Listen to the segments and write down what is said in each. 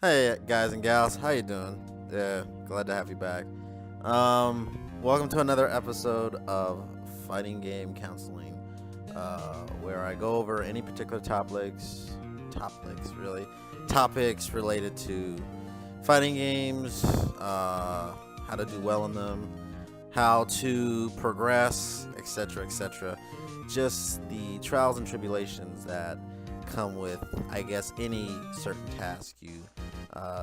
Hey guys and gals, how you doing? Yeah, glad to have you back. Welcome to another episode of Fighting Game Counseling, where I go over any particular topics related to fighting games, how to do well in them, how to progress, etc., etc. Just the trials and tribulations that come with, I guess, any certain task you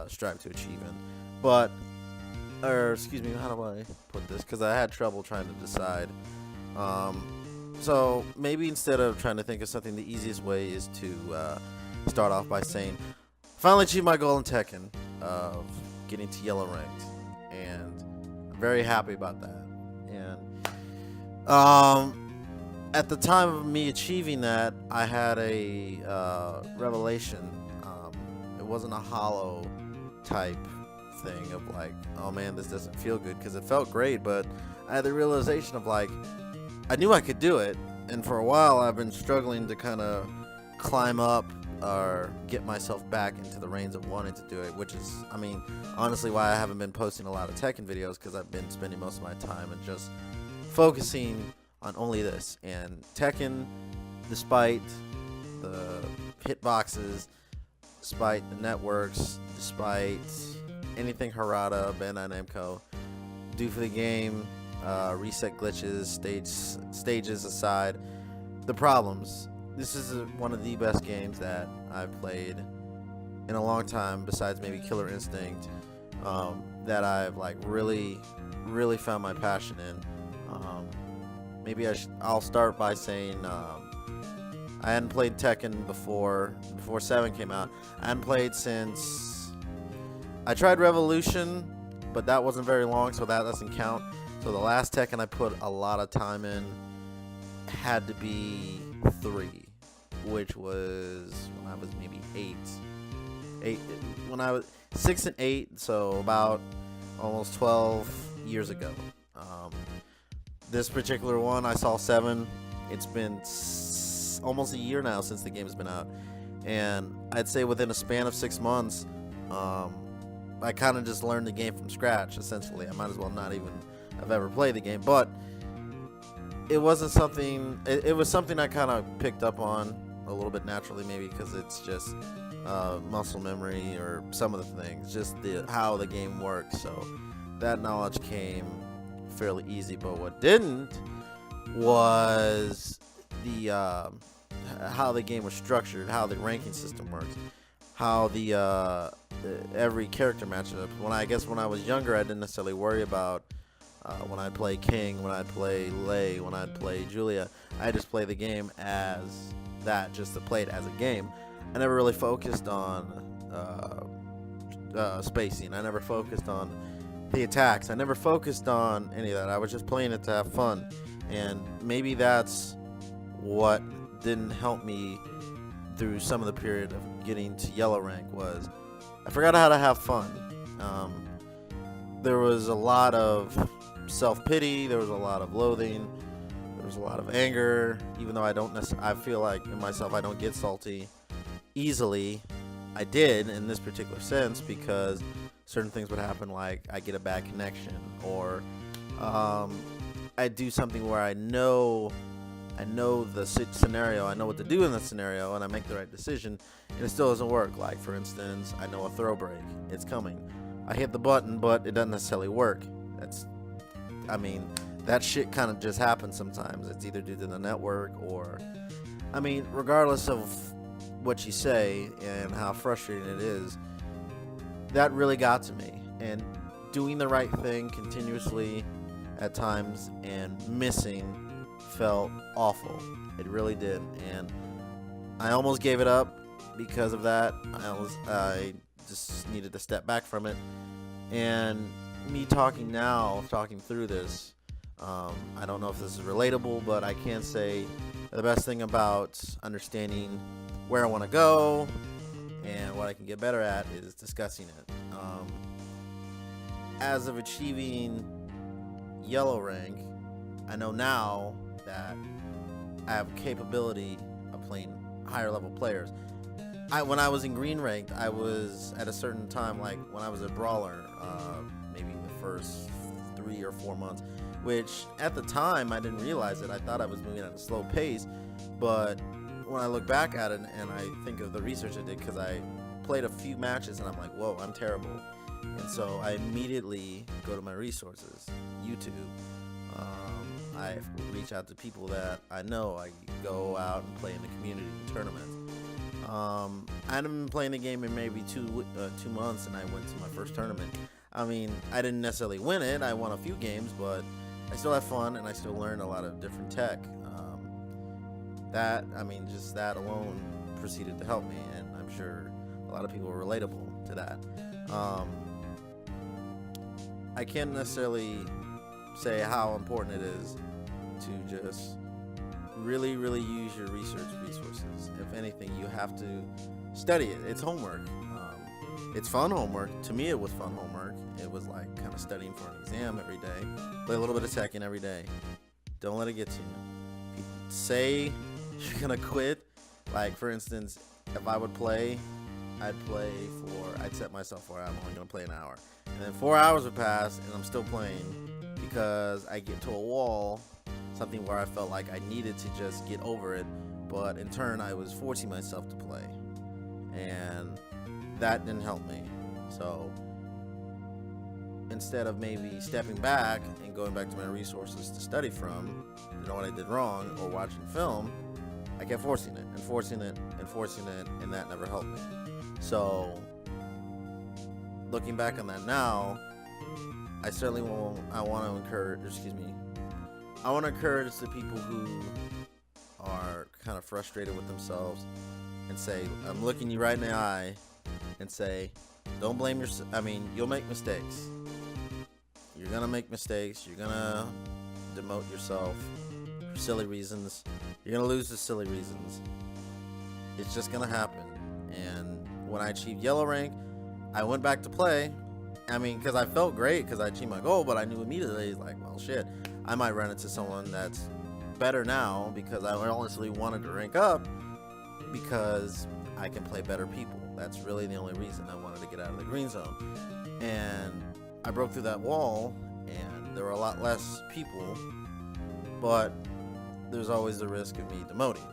strive to achieve in. But, or excuse me, how do I put this? Because I had trouble trying to decide. So maybe instead of trying to think of something, the easiest way is to start off by saying, finally achieved my goal in Tekken of getting to yellow ranked, and I'm very happy about that. And at the time of me achieving that, I had a revelation. It wasn't a hollow type thing of like, oh man, this doesn't feel good, because it felt great, but I had the realization of like, I knew I could do it, and for a while I've been struggling to kind of climb up or get myself back into the reins of wanting to do it, which is, I mean, honestly why I haven't been posting a lot of Tekken videos, because I've been spending most of my time and just focusing on only this. And Tekken, despite the hitboxes, despite the networks, despite anything Harada, Bandai Namco do for the game, reset glitches, stages aside, the problems, this is one of the best games that I've played in a long time, besides maybe Killer Instinct, that I've like really found my passion in. Maybe I'll start by saying I hadn't played Tekken before 7 came out. I hadn't played since I tried Revolution, but that wasn't very long, so that doesn't count. So the last Tekken I put a lot of time in had to be 3, which was when I was maybe 8 when I was 6 and 8, so about almost 12 years ago. This particular one, I saw 7. It's been almost a year now since the game's been out, and I'd say within a span of 6 months, I kind of just learned the game from scratch. Essentially, I might as well not even have ever played the game, but it wasn't something. It was something I kind of picked up on a little bit naturally, maybe because it's just muscle memory or some of the things, just how the game works. So that knowledge came fairly easy. But what didn't was the how the game was structured, how the ranking system works, how the every character matchup. When I was younger, I didn't necessarily worry about when I'd play King, when I'd play Lei, when I'd play Julia. I just play the game as that, just to play it as a game. I never really focused on spacing. I never focused on the attacks. I never focused on any of that. I was just playing it to have fun. And maybe that's what didn't help me through some of the period of getting to yellow rank, was I forgot how to have fun. There was a lot of self-pity, there was a lot of loathing, there was a lot of anger. Even though I feel like in myself I don't get salty easily, I did in this particular sense, because certain things would happen, like I get a bad connection, or I do something where I know the scenario, I know what to do in the scenario, and I make the right decision, and it still doesn't work. Like, for instance, I know a throw break, it's coming. I hit the button, but it doesn't necessarily work. That shit kind of just happens sometimes. It's either due to the network or, regardless of what you say and how frustrating it is, that really got to me. And doing the right thing continuously at times and missing felt awful. It really did. And I almost gave it up because of that. I just needed to step back from it. And me talking through this, I don't know if this is relatable, but I can say the best thing about understanding where I want to go and what I can get better at is discussing it. As of achieving yellow rank, I know now that I have capability of playing higher level players. when I was in green ranked, I was at a certain time, like when I was a brawler, maybe the first 3 or 4 months, which at the time I didn't realize it. I thought I was moving at a slow pace, but when I look back at it and I think of the research I did, because I played a few matches and I'm like, whoa, I'm terrible. And so I immediately go to my resources, YouTube. I reach out to people that I know. I go out and play in the community tournaments. I hadn't been playing the game in maybe 2 months, and I went to my first tournament. I mean, I didn't necessarily win it. I won a few games, but I still had fun, and I still learned a lot of different tech. Just that alone proceeded to help me, and I'm sure a lot of people are relatable to that. I can't necessarily say how important it is to just really, really use your research resources. If anything, you have to study it. It's homework. It's fun homework. To me, it was fun homework. It was like kind of studying for an exam every day. Play a little bit of Tekken every day. Don't let it get to you. If you say you're gonna quit, like for instance, if I would play, I'd set myself for I'm only gonna play an hour, and then 4 hours would pass, and I'm still playing because I get to a wall, something where I felt like I needed to just get over it, but in turn I was forcing myself to play, and that didn't help me. So instead of maybe stepping back and going back to my resources to study from, to know what I did wrong, or watching film, I kept forcing it and forcing it and forcing it, and that never helped me. So looking back on that now, I want to encourage the people who are kind of frustrated with themselves and say, I'm looking you right in the eye and say, don't blame yourself. I mean, you'll make mistakes. You're going to make mistakes. You're going to demote yourself for silly reasons. You're going to lose for silly reasons. It's just going to happen. And when I achieved yellow rank, I went back to play. I mean, because I felt great because I achieved my goal, but I knew immediately, like, well, shit, I might run into someone that's better now, because I honestly wanted to rank up because I can play better people. That's really the only reason I wanted to get out of the green zone. And I broke through that wall, and there were a lot less people, but there's always the risk of me demoting.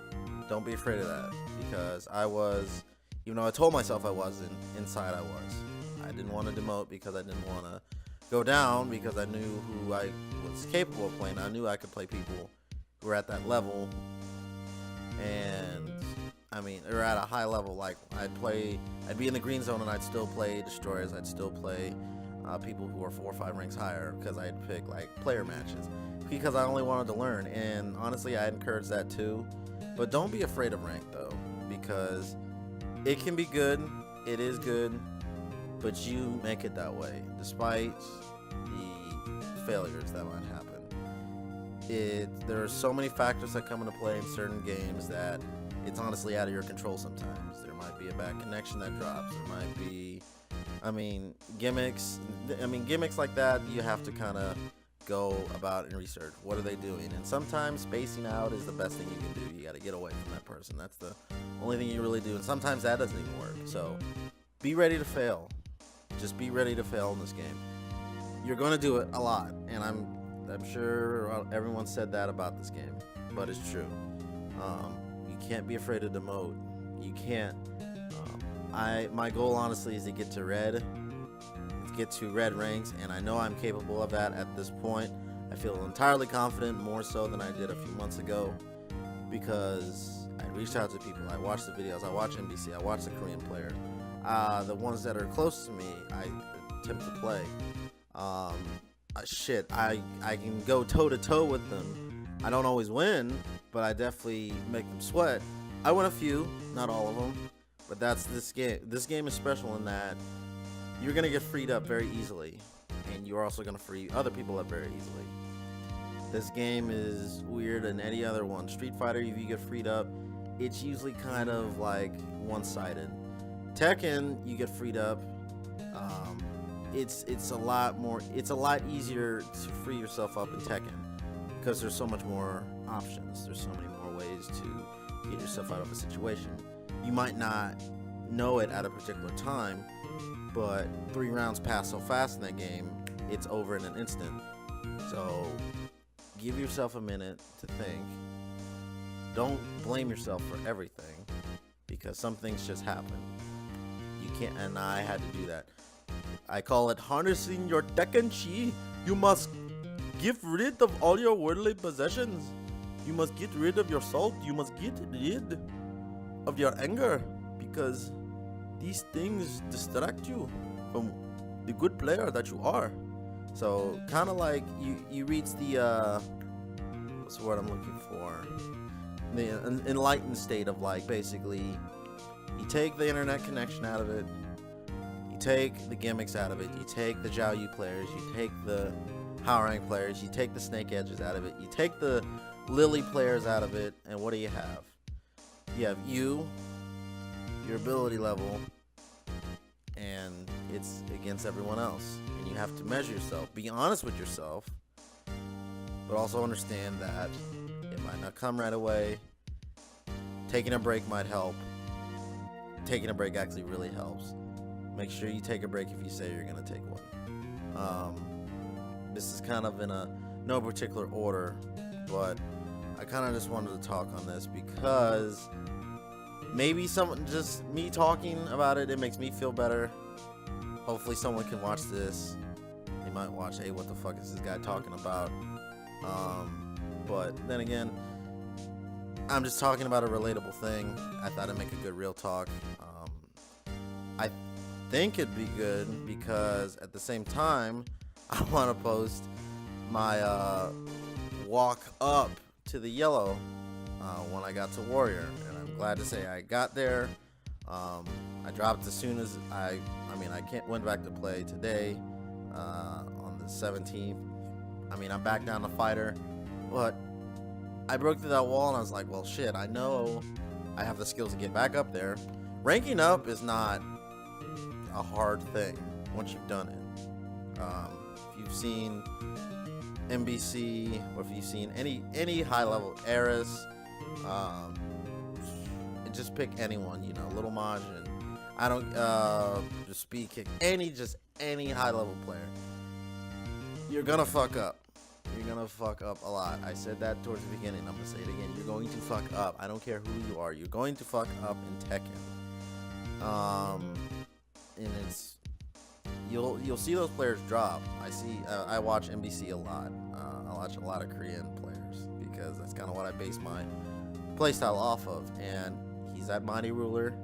Don't be afraid of that, because even though I told myself I wasn't, inside I was. I didn't want to demote because I didn't want to go down, because I knew who I was capable of playing. I knew I could play people who were at that level, and I mean, or at a high level. Like I'd be in the green zone and I'd still play destroyers. I'd still play people who are 4 or 5 ranks higher, because I'd pick like player matches, because I only wanted to learn. And honestly, I encourage that too. But don't be afraid of rank though, because it can be good. It is good. But you make it that way, despite the failures that might happen. There are so many factors that come into play in certain games that it's honestly out of your control sometimes. There might be a bad connection that drops. There might be, gimmicks. Gimmicks like that, you have to kind of go about and research. What are they doing? And sometimes spacing out is the best thing you can do. You got to get away from that person. That's the only thing you really do. And sometimes that doesn't even work. So be ready to fail. Just be ready to fail in this game. You're going to do it a lot, and I'm sure everyone said that about this game, but it's true. You can't be afraid to demote. You can't. My goal, honestly, is to get to red. Get to red ranks, and I know I'm capable of that at this point. I feel entirely confident, more so than I did a few months ago, because I reached out to people. I watched the videos. I watch NBC. I watch the Korean players. The ones that are close to me, I attempt to play. I can go toe-to-toe with them. I don't always win, but I definitely make them sweat. I win a few, not all of them, but that's this game. This game is special in that you're going to get freed up very easily, and you're also going to free other people up very easily. This game is weird than any other one. Street Fighter, if you get freed up, it's usually kind of like one-sided. Tekken, you get freed up. It's a lot easier to free yourself up in Tekken, because there's so much more options. There's so many more ways to get yourself out of a situation. You might not know it at a particular time, but 3 rounds pass so fast in that game, it's over in an instant. So give yourself a minute to think. Don't blame yourself for everything, because some things just happen. You can't, and I had to do that. I call it harnessing your Tekken chi. You must get rid of all your worldly possessions. You must get rid of your salt. You must get rid of your anger, because these things distract you from the good player that you are. So kind of like you reach the what's the word I'm looking for? The enlightened state of, like, basically you take the internet connection out of it, you take the gimmicks out of it, you take the Zhao Yu players, you take the High rank players, you take the snake edges out of it, you take the Lily players out of it, and what do you have? You have your ability level, and it's against everyone else. And you have to measure yourself. Be honest with yourself, but also understand that it might not come right away. Taking a break might help. Taking a break actually really helps. Make sure you take a break if you say you're going to take one. This is kind of in no particular order, but I kind of just wanted to talk on this because maybe just me talking about it makes me feel better. Hopefully someone can watch this. They might watch, hey, what the fuck is this guy talking about? But then again, I'm just talking about a relatable thing. I thought it'd make a good real talk. I think it'd be good because at the same time, I want to post my walk up to the yellow when I got to Warrior, and I'm glad to say I got there. I dropped as soon as I went back to play today on the 17th. I'm back down to fighter, but I broke through that wall and I was like, well, shit, I know I have the skills to get back up there. Ranking up is not a hard thing once you've done it. If you've seen NBC, or if you've seen any high level Eris, just pick anyone, Little Majin. I don't just speed kick any high level player. You're gonna fuck up. You're gonna fuck up a lot. I said that towards the beginning. I'm gonna say it again. You're going to fuck up. I don't care who you are. You're going to fuck up in Tekken. And it's you'll see those players drop. I watch NBC a lot. I watch a lot of Korean players because that's kind of what I base my playstyle off of. And he's that mighty ruler,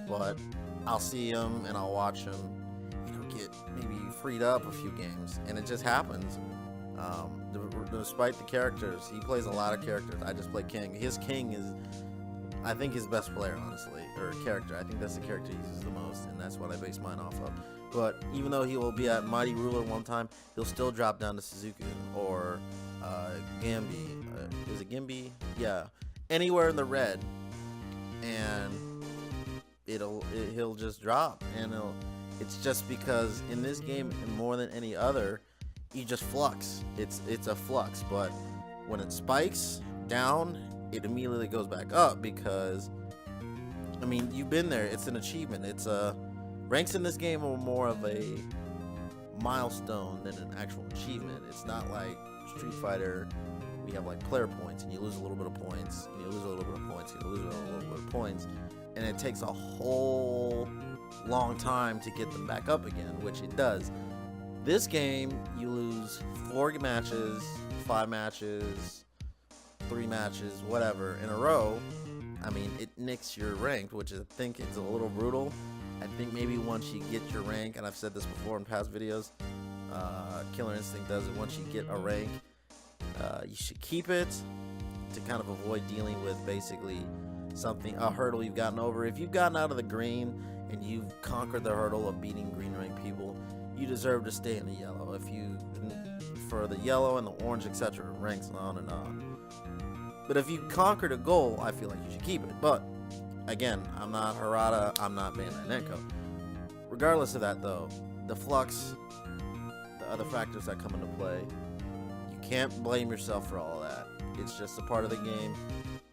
but I'll see him and I'll watch him, get maybe freed up a few games, and it just happens. Despite the characters, he plays a lot of characters. I just play King. His King is, I think, his best player, honestly, or character. I think that's the character he uses the most, and that's what I base mine off of. But even though he will be at Mighty Ruler one time, he'll still drop down to Suzuki or Gambi. Is it Gimbi? Yeah, anywhere in the red, and he'll just drop, and it's just because in this game, more than any other, you just flux. It's a flux, but when it spikes down, it immediately goes back up because, you've been there. It's an achievement. Ranks in this game are more of a milestone than an actual achievement. It's not like Street Fighter. We have like player points, and you lose a little bit of points, and you lose a little bit of points, and you lose a little bit of points, and it takes a whole long time to get them back up again, which it does. This game, you lose 4 matches, 5 matches, 3 matches, whatever, in a row. It nicks your rank, which I think is a little brutal. I think maybe once you get your rank, and I've said this before in past videos, Killer Instinct does it, once you get a rank, you should keep it to kind of avoid dealing with basically a hurdle you've gotten over. If you've gotten out of the green and you've conquered the hurdle of beating green rank people, you deserve to stay in the yellow. If you, for the yellow and the orange, etc., ranks on and on. But if you conquered a goal, I feel like you should keep it. But again, I'm not Harada, I'm not Bandai Netcode. Regardless of that, though, the flux, the other factors that come into play, you can't blame yourself for all of that. It's just a part of the game,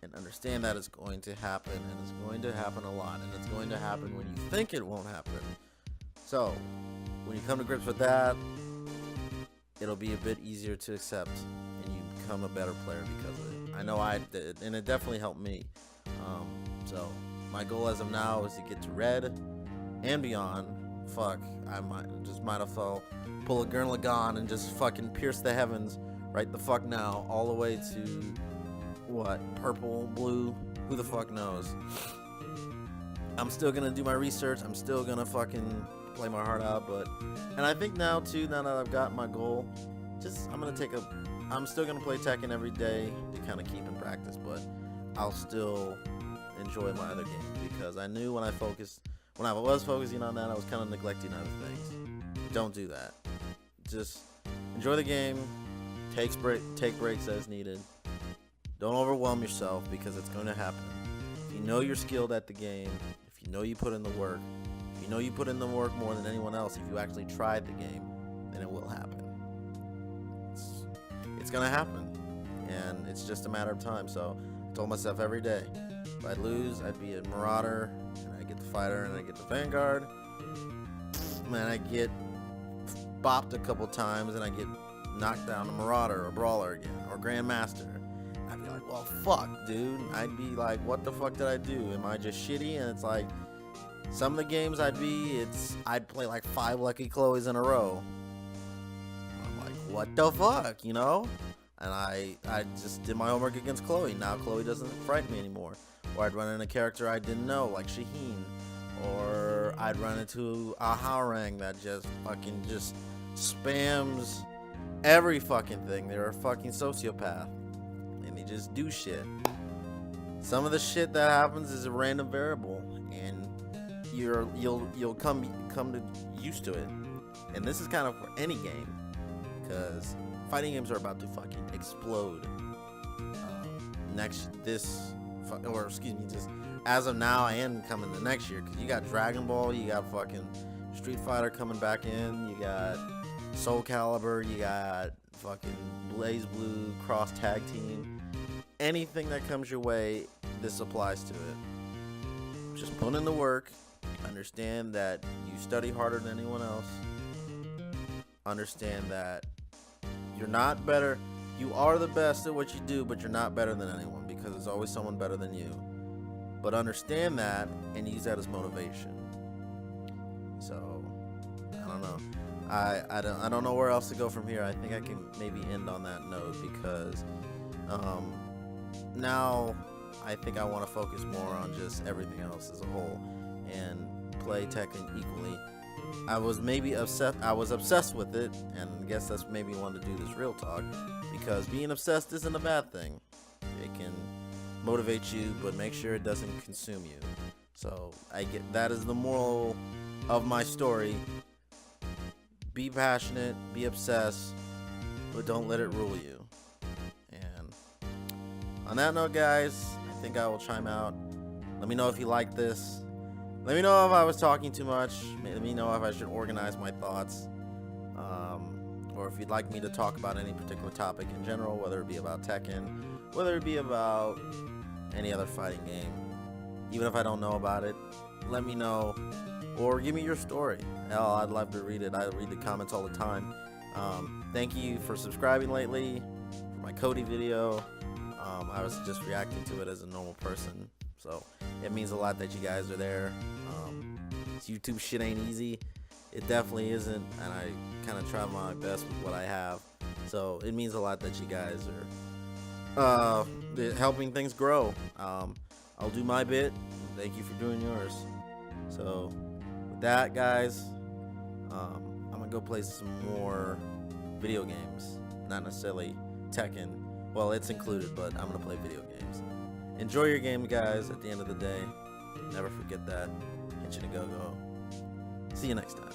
and understand that it's going to happen, and it's going to happen a lot, and it's going to happen when you think it won't happen. So when you come to grips with that, it'll be a bit easier to accept, and you become a better player because of it. I know I did, and it definitely helped me. So my goal as of now is to get to red and beyond. Fuck, I might have pull a Gurren Lagann and just fucking pierce the heavens right the fuck now, all the way to what, purple, blue, who the fuck knows. I'm still gonna do my research. I'm still gonna fucking play my heart out, and I think now that I've got my goal, I'm still gonna play Tekken every day to kind of keep in practice, but I'll still enjoy my other games, because I knew when I was focusing on that, I was kind of neglecting other things. Don't do that. Just enjoy the game. Take breaks as needed. Don't overwhelm yourself, because it's going to happen. If you know you're skilled at the game, if you know you put in the work, if you know you put in the work more than anyone else, if you actually tried the game, then it will happen. It's going to happen, and it's just a matter of time. So I told myself every day, if I'd lose, I'd be a Marauder, and I'd get the Fighter, and I'd get the Vanguard. Man, I get bopped a couple times, and I get knocked down a Marauder or Brawler again, or Grandmaster. I'd be like, well, fuck, dude. I'd be like, what the fuck did I do? Am I just shitty? And it's like, some of the games I'd play like 5 Lucky Chloes in a row. I'm like, what the fuck, you know? And I just did my homework against Chloe. Now Chloe doesn't frighten me anymore. Or I'd run into a character I didn't know, like Shaheen. Or I'd run into a Haorang that just spams every fucking thing. They're a fucking sociopath, and they just do shit. Some of the shit that happens is a random variable, and you'll come to used to it. And this is kind of for any game, because fighting games are about to fucking explode. Just as of now, and coming the next year, because you got Dragon Ball, you got fucking Street Fighter coming back in, you got Soul Calibur, you got fucking Blaze Blue, Cross Tag Team. Anything that comes your way, this applies to it. Just put in the work. Understand that you study harder than anyone else. Understand that you're not better. You are the best at what you do, but you're not better than anyone, because there's always someone better than you. But understand that and use that as motivation. So, I don't know. I don't know where else to go from here. I think I can maybe end on that note, because now I think I want to focus more on just everything else as a whole and play Tekken equally. I was obsessed with it, and I guess that's maybe wanted to do this real talk, because being obsessed isn't a bad thing. It can motivate you, but make sure it doesn't consume you. So that is the moral of my story. Be passionate, be obsessed, but don't let it rule you. And on that note, guys, I think I will chime out. Let me know if you like this. Let me know if I was talking too much. Let me know if I should organize my thoughts. Or if you'd like me to talk about any particular topic in general, whether it be about Tekken, whether it be about any other fighting game. Even if I don't know about it, let me know. Or give me your story. Hell, I'd love to read it. I read the comments all the time. Thank you for subscribing lately for my Cody video. I was just reacting to it as a normal person. So it means a lot that you guys are there. This YouTube shit ain't easy. It definitely isn't. And I kind of try my best with what I have. So it means a lot that you guys are helping things grow. I'll do my bit. Thank you for doing yours. So with that, guys, I'm gonna go play some more video games. Not necessarily Tekken. Well, it's included, but I'm gonna play video games. Enjoy your game, guys. At the end of the day, never forget that. Hit you to go. See you next time.